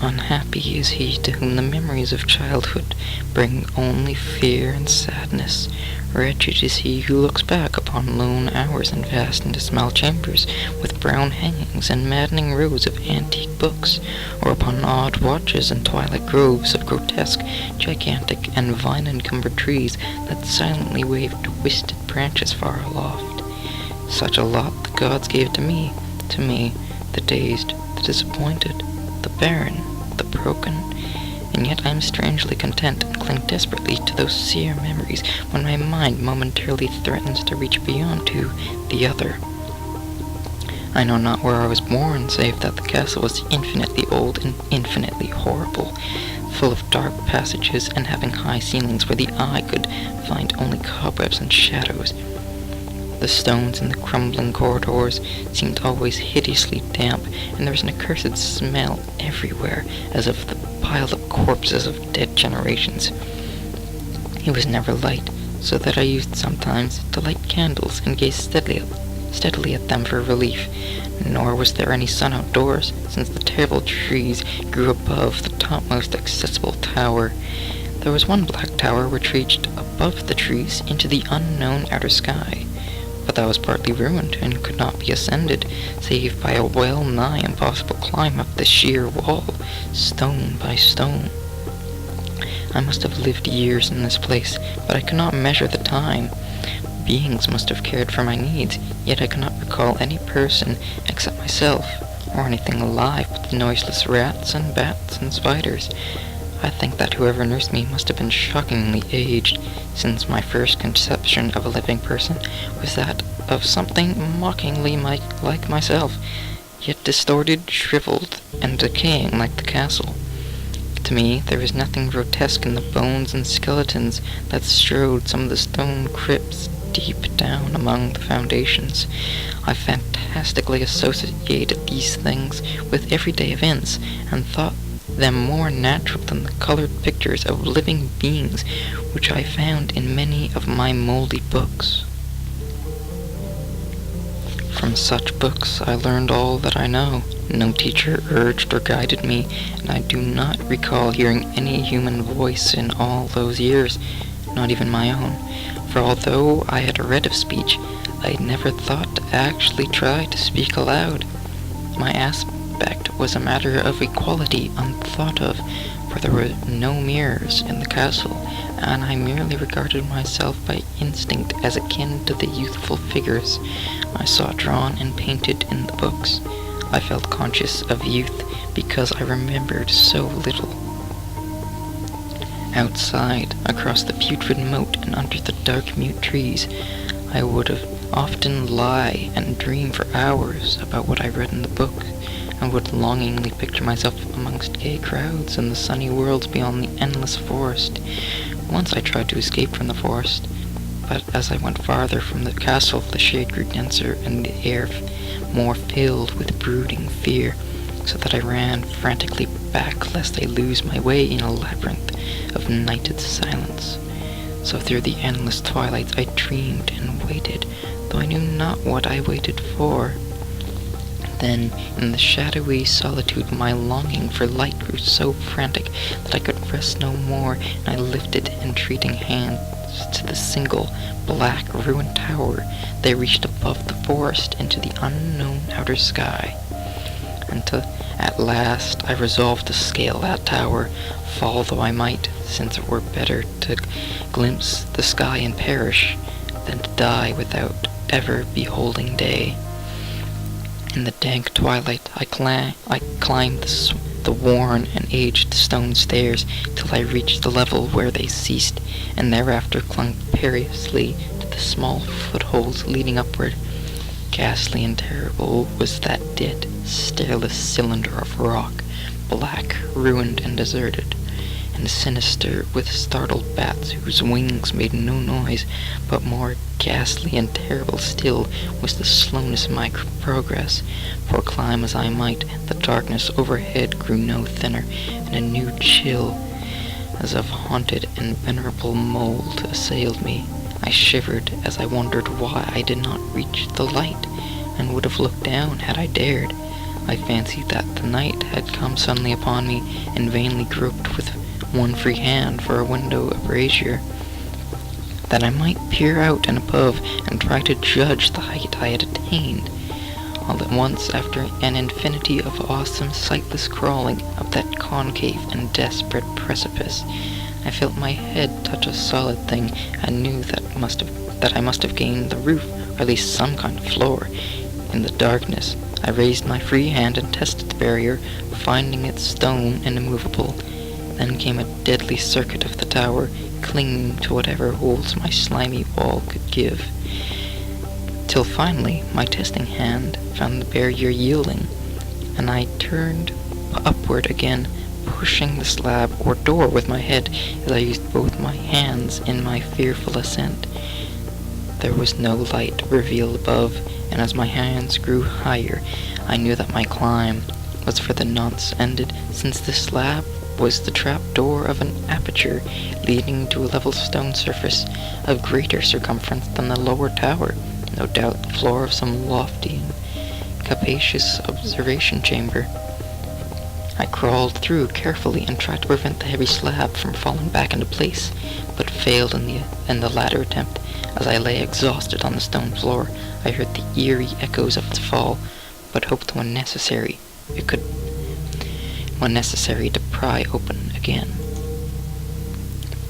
Unhappy is he to whom the memories of childhood bring only fear and sadness. Wretched is he who looks back upon lone hours in vast and dismal chambers, with brown hangings and maddening rows of antique books, or upon odd watches and twilight groves of grotesque, gigantic, and vine-encumbered trees that silently wave twisted branches far aloft. Such a lot the gods gave to me, the dazed, the disappointed, the barren, the broken, and yet I am strangely content and cling desperately to those sere memories when my mind momentarily threatens to reach beyond to the other. I know not where I was born, save that the castle was infinitely old and infinitely horrible, full of dark passages and having high ceilings where the eye could find only cobwebs and shadows. The stones in the crumbling corridors seemed always hideously damp, and there was an accursed smell everywhere, as of the piled-up corpses of dead generations. It was never light, so that I used sometimes to light candles and gaze steadily at them for relief. Nor was there any sun outdoors, since the terrible trees grew above the topmost accessible tower. There was one black tower which reached above the trees into the unknown outer sky, but that was partly ruined and could not be ascended, save by a well-nigh impossible climb up the sheer wall, stone by stone. I must have lived years in this place, but I could not measure the time. Beings must have cared for my needs, yet I could not recall any person except myself, or anything alive but the noiseless rats and bats and spiders. I think that whoever nursed me must have been shockingly aged, since my first conception of a living person was that of something mockingly like myself, yet distorted, shriveled, and decaying like the castle. To me, there was nothing grotesque in the bones and skeletons that strewed some of the stone crypts deep down among the foundations. I fantastically associated these things with everyday events, and thought them more natural than the colored pictures of living beings which I found in many of my moldy books. From such books I learned all that I know. No teacher urged or guided me, and I do not recall hearing any human voice in all those years, not even my own, for although I had read of speech, I had never thought to actually try to speak aloud. My aspect was a matter of equality unthought of, for there were no mirrors in the castle, and I merely regarded myself by instinct as akin to the youthful figures I saw drawn and painted in the books. I felt conscious of youth because I remembered so little. Outside, across the putrid moat and under the dark mute trees, I would have often lie and dream for hours about what I read in the book, and would longingly picture myself amongst gay crowds in the sunny worlds beyond the endless forest. Once I tried to escape from the forest, but as I went farther from the castle, the shade grew denser and the air more filled with brooding fear, so that I ran frantically back lest I lose my way in a labyrinth of nighted silence. So through the endless twilights I dreamed and waited, though I knew not what I waited for. Then, in the shadowy solitude, my longing for light grew so frantic that I could rest no more, and I lifted entreating hands to the single, black, ruined tower that reached above the forest into the unknown outer sky. Until at last I resolved to scale that tower, fall though I might, since it were better to glimpse the sky and perish than to die without ever beholding day. In the dank twilight, I climbed the worn and aged stone stairs till I reached the level where they ceased, and thereafter clung perilously to the small footholds leading upward. Ghastly and terrible was that dead, stairless cylinder of rock, black, ruined, and deserted, and sinister with startled bats whose wings made no noise, but more ghastly and terrible still was the slowness of my progress, for climb as I might, the darkness overhead grew no thinner, and a new chill, as of haunted and venerable mold, assailed me. I shivered as I wondered why I did not reach the light, and would have looked down had I dared. I fancied that the night had come suddenly upon me, and vainly groped with one free hand for a window brazier, that I might peer out and above, and try to judge the height I had attained. All at once, after an infinity of awesome, sightless crawling up that concave and desperate precipice, I felt my head touch a solid thing, and knew that I must have gained the roof, or at least some kind of floor. In the darkness, I raised my free hand and tested the barrier, finding it stone and immovable. Then came a deadly circuit of the tower, clinging to whatever holds my slimy wall could give, till finally my testing hand found the barrier yielding, and I turned upward again, pushing the slab or door with my head as I used both my hands in my fearful ascent. There was no light revealed above, and as my hands grew higher, I knew that my climb was for the nonce ended, since the slab was the trap door of an aperture leading to a level stone surface of greater circumference than the lower tower, no doubt the floor of some lofty and capacious observation chamber. I crawled through carefully and tried to prevent the heavy slab from falling back into place, but failed in the latter attempt. As I lay exhausted on the stone floor, I heard the eerie echoes of its fall, but hoped when necessary to pry open again.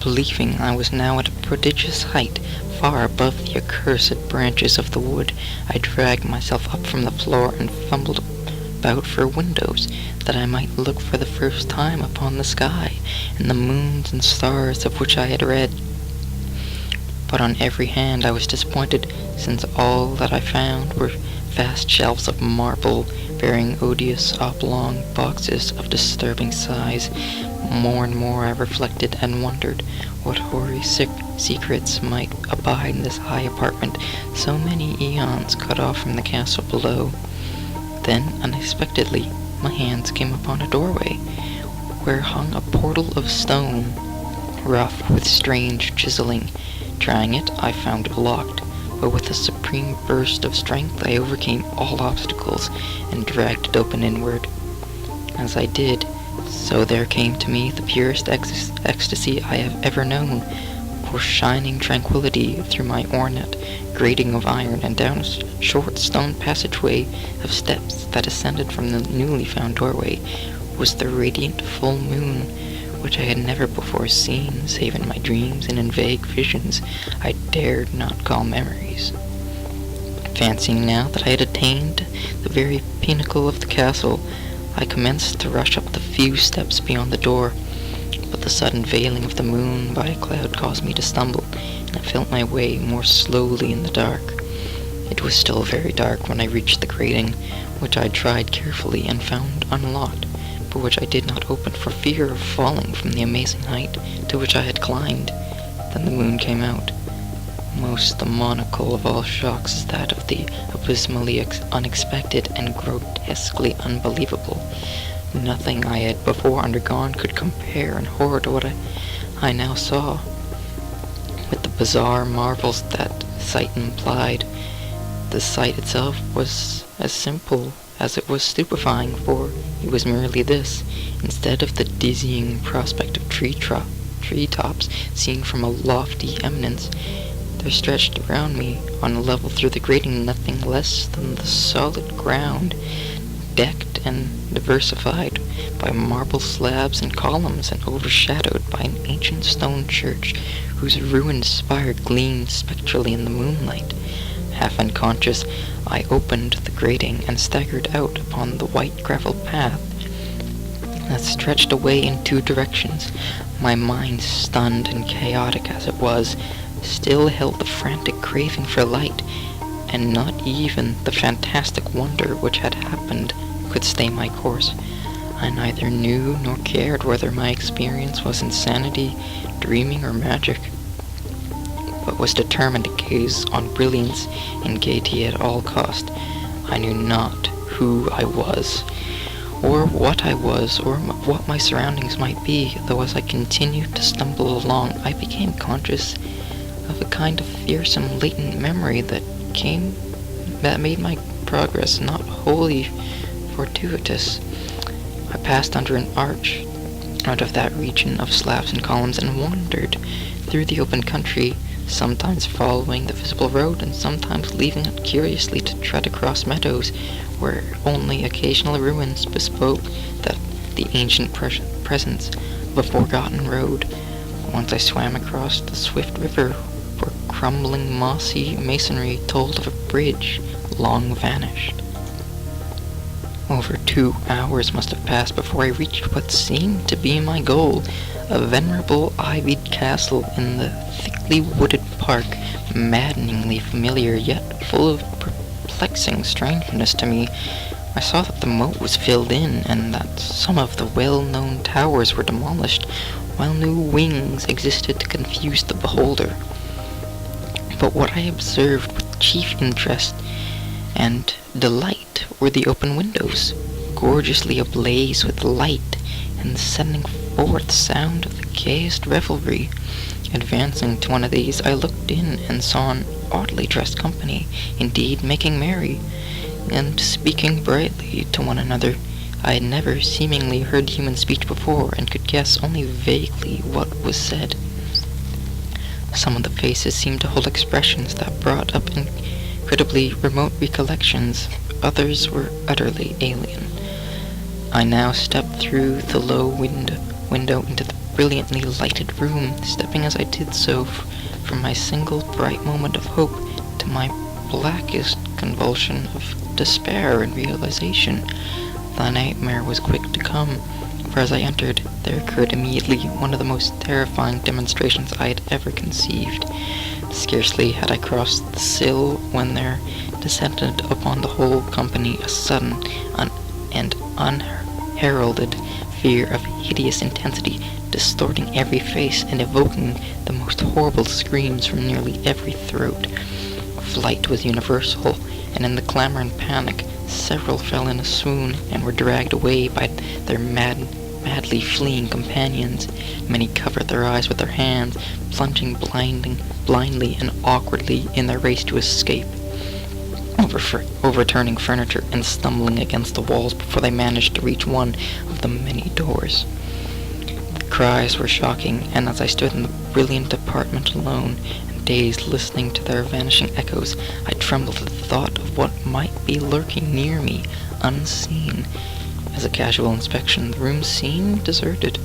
Believing I was now at a prodigious height, far above the accursed branches of the wood, I dragged myself up from the floor and fumbled about for windows, that I might look for the first time upon the sky and the moons and stars of which I had read. But on every hand I was disappointed, since all that I found were vast shelves of marble, bearing odious oblong boxes of disturbing size. More and more I reflected and wondered what hoary secrets might abide in this high apartment, so many eons cut off from the castle below. Then, unexpectedly, my hands came upon a doorway, where hung a portal of stone, rough with strange chiseling. Trying it, I found it locked, but with a supreme burst of strength I overcame all obstacles and dragged it open inward. As I did, so there came to me the purest ecstasy I have ever known, for shining tranquility through my ornate grating of iron and down a short stone passageway of steps that ascended from the newly found doorway was the radiant full moon, which I had never before seen, save in my dreams and in vague visions I dared not call memories. Fancying now that I had attained the very pinnacle of the castle, I commenced to rush up the few steps beyond the door, but the sudden veiling of the moon by a cloud caused me to stumble, and I felt my way more slowly in the dark. It was still very dark when I reached the grating, which I tried carefully and found unlocked, but which I did not open for fear of falling from the amazing height to which I had climbed. Then the moon came out. Most demoniacal of all shocks is that of the abysmally unexpected and grotesquely unbelievable. Nothing I had before undergone could compare in horror to what I now saw, with the bizarre marvels that sight implied. The sight itself was as simple as it was stupefying, for it was merely this: instead of the dizzying prospect of treetops seen from a lofty eminence, there stretched around me on a level through the grating nothing less than the solid ground, decked and diversified by marble slabs and columns, and overshadowed by an ancient stone church whose ruined spire gleamed spectrally in the moonlight. Half unconscious, I opened the grating and staggered out upon the white gravel path that stretched away in two directions. My mind, stunned and chaotic as it was, still held the frantic craving for light, and not even the fantastic wonder which had happened could stay my course. I neither knew nor cared whether my experience was insanity, dreaming, or magic, but was determined to gaze on brilliance and gaiety at all cost. I knew not who I was, or what my surroundings might be, though as I continued to stumble along, I became conscious of a kind of fearsome latent memory that made my progress not wholly fortuitous. I passed under an arch out of that region of slabs and columns and wandered through the open country, sometimes following the visible road and sometimes leaving it curiously to tread across meadows where only occasional ruins bespoke the ancient presence of a forgotten road. Once I swam across the swift river where crumbling mossy masonry told of a bridge long vanished. Over 2 hours must have passed before I reached what seemed to be my goal, a venerable ivied castle in the thickly wooded park, maddeningly familiar yet full of perplexing strangeness to me. I saw that the moat was filled in, and that some of the well-known towers were demolished, while new wings existed to confuse the beholder. But what I observed with chief interest and delight were the open windows, gorgeously ablaze with light, and sending forth sound of the gayest revelry. Advancing to one of these, I looked in and saw an oddly dressed company, indeed making merry, and speaking brightly to one another. I had never seemingly heard human speech before, and could guess only vaguely what was said. Some of the faces seemed to hold expressions that brought up incredibly remote recollections. Others were utterly alien. I now stepped through the low window into the brilliantly lighted room, stepping as I did so from my single bright moment of hope to my blackest convulsion of despair and realization. The nightmare was quick to come, for as I entered, there occurred immediately one of the most terrifying demonstrations I had ever conceived. Scarcely had I crossed the sill when there descended upon the whole company a sudden and unheralded fear of hideous intensity, distorting every face and evoking the most horrible screams from nearly every throat. Flight was universal, and in the clamor and panic, several fell in a swoon and were dragged away by their madly fleeing companions. Many covered their eyes with their hands, plunging blindly and awkwardly in their race to escape, overturning furniture and stumbling against the walls before they managed to reach one of the many doors. The cries were shocking, and as I stood in the brilliant apartment alone, dazed, listening to their vanishing echoes, I trembled at the thought of what might be lurking near me, unseen. As a casual inspection, the room seemed deserted.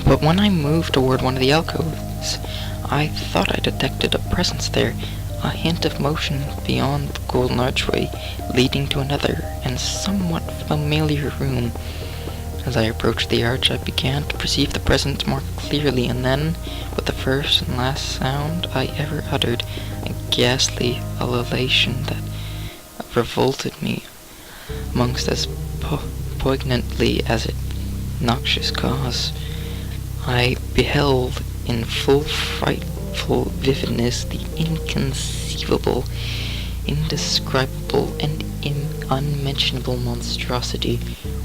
But when I moved toward one of the alcoves, I thought I detected a presence there, a hint of motion beyond the golden archway, leading to another and somewhat familiar room. As I approached the arch, I began to perceive the presence more clearly, and then, with the first and last sound I ever uttered, a ghastly ululation that revolted me amongst as poignantly as its noxious cause, I beheld in full frightful vividness the inconceivable, indescribable, and unmentionable monstrosity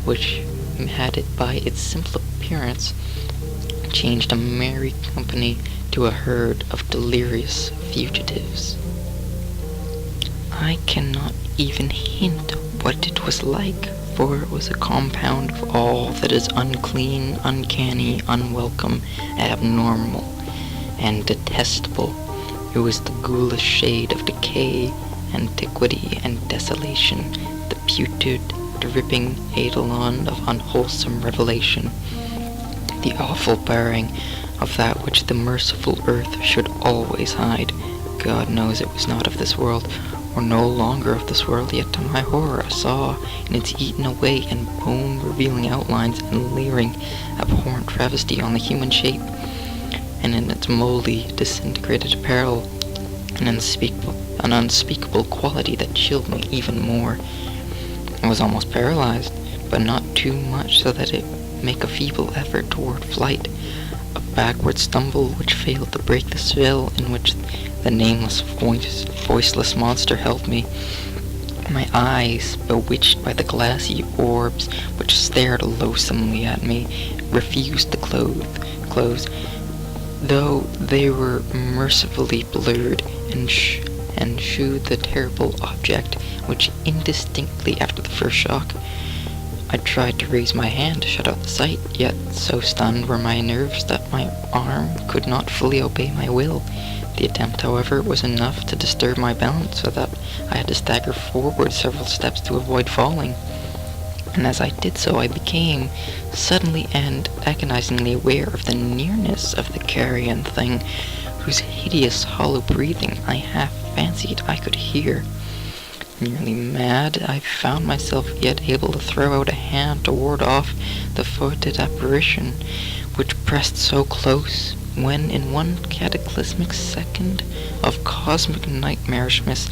which, had it by its simple appearance, changed a merry company to a herd of delirious fugitives. I cannot even hint what it was like, for it was a compound of all that is unclean, uncanny, unwelcome, abnormal, and detestable. It was the ghoulish shade of decay, antiquity, and desolation, the putrid, dripping eidolon of unwholesome revelation, the awful bearing of that which the merciful earth should always hide. God knows it was not of this world, or no longer of this world, yet to my horror I saw in its eaten away and bone-revealing outlines and leering, abhorrent travesty on the human shape, and in its moldy, disintegrated apparel, an unspeakable quality that chilled me even more. I was almost paralyzed, but not too much so that it make a feeble effort toward flight, a backward stumble which failed to break the spell in which the nameless, voiceless monster held me. My eyes, bewitched by the glassy orbs which stared loathsomely at me, refused to close, though they were mercifully blurred and shewed the terrible object which indistinctly after the first shock I tried to raise my hand to shut out the sight, yet so stunned were my nerves that my arm could not fully obey my will. The attempt, however, was enough to disturb my balance, so that I had to stagger forward several steps to avoid falling. And as I did so, I became suddenly and agonizingly aware of the nearness of the carrion thing, whose hideous hollow breathing I half fancied I could hear. Nearly mad, I found myself yet able to throw out a hand to ward off the furtive apparition, which pressed so close, when in one cataclysmic second of cosmic nightmarishness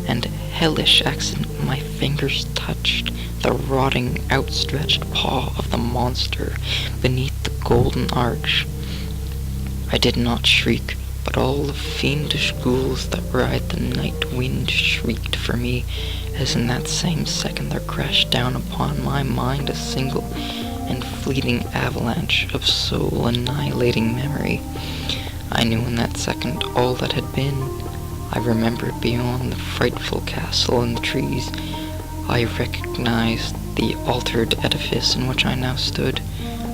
and hellish accident my fingers touched the rotting, outstretched paw of the monster beneath the golden arch. I did not shriek, but all the fiendish ghouls that ride the night wind shrieked for me, as in that same second there crashed down upon my mind a single and fleeting avalanche of soul-annihilating memory. I knew in that second all that had been. I remembered beyond the frightful castle in the trees. I recognized the altered edifice in which I now stood.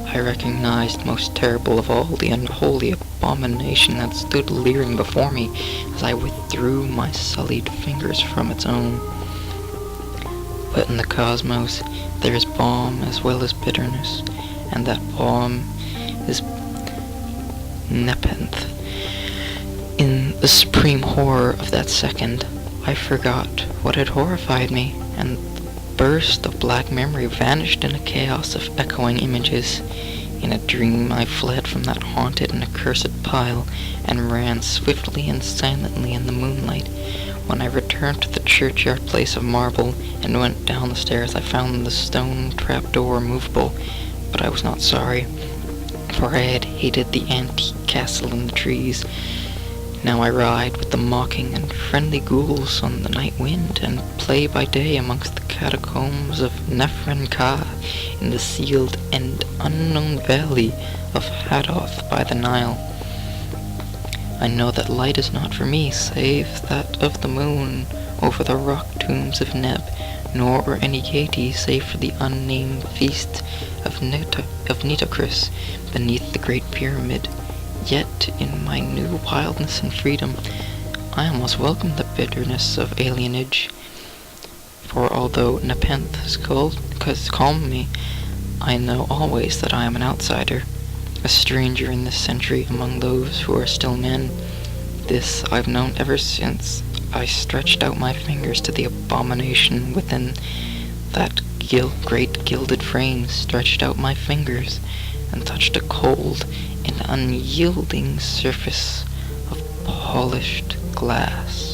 I recognized, most terrible of all, the unholy abomination that stood leering before me as I withdrew my sullied fingers from its own. But in the cosmos there is balm as well as bitterness, and that balm is nepenthe. In the supreme horror of that second, I forgot what had horrified me, and the burst of black memory vanished in a chaos of echoing images. In a dream I fled from that haunted and accursed pile, and ran swiftly and silently in the moonlight. When I returned to the churchyard place of marble, and went down the stairs, I found the stone trapdoor movable, but I was not sorry, for I had hated the antique castle in the trees. Now I ride with the mocking and friendly ghouls on the night wind, and play by day amongst the catacombs of Nephren-Ka in the sealed and unknown valley of Hadoth by the Nile. I know that light is not for me, save that of the moon over the rock tombs of Neb, nor any gaiety save for the unnamed feast of Nitocris beneath the Great Pyramid. Yet, in my new wildness and freedom, I almost welcome the bitterness of alienage. For although Nepenthe has calmed me, I know always that I am an outsider, a stranger in this century among those who are still men. This I've known ever since I stretched out my fingers to the abomination within that great gilded frame, stretched out my fingers, and touched a cold and unyielding surface of polished glass.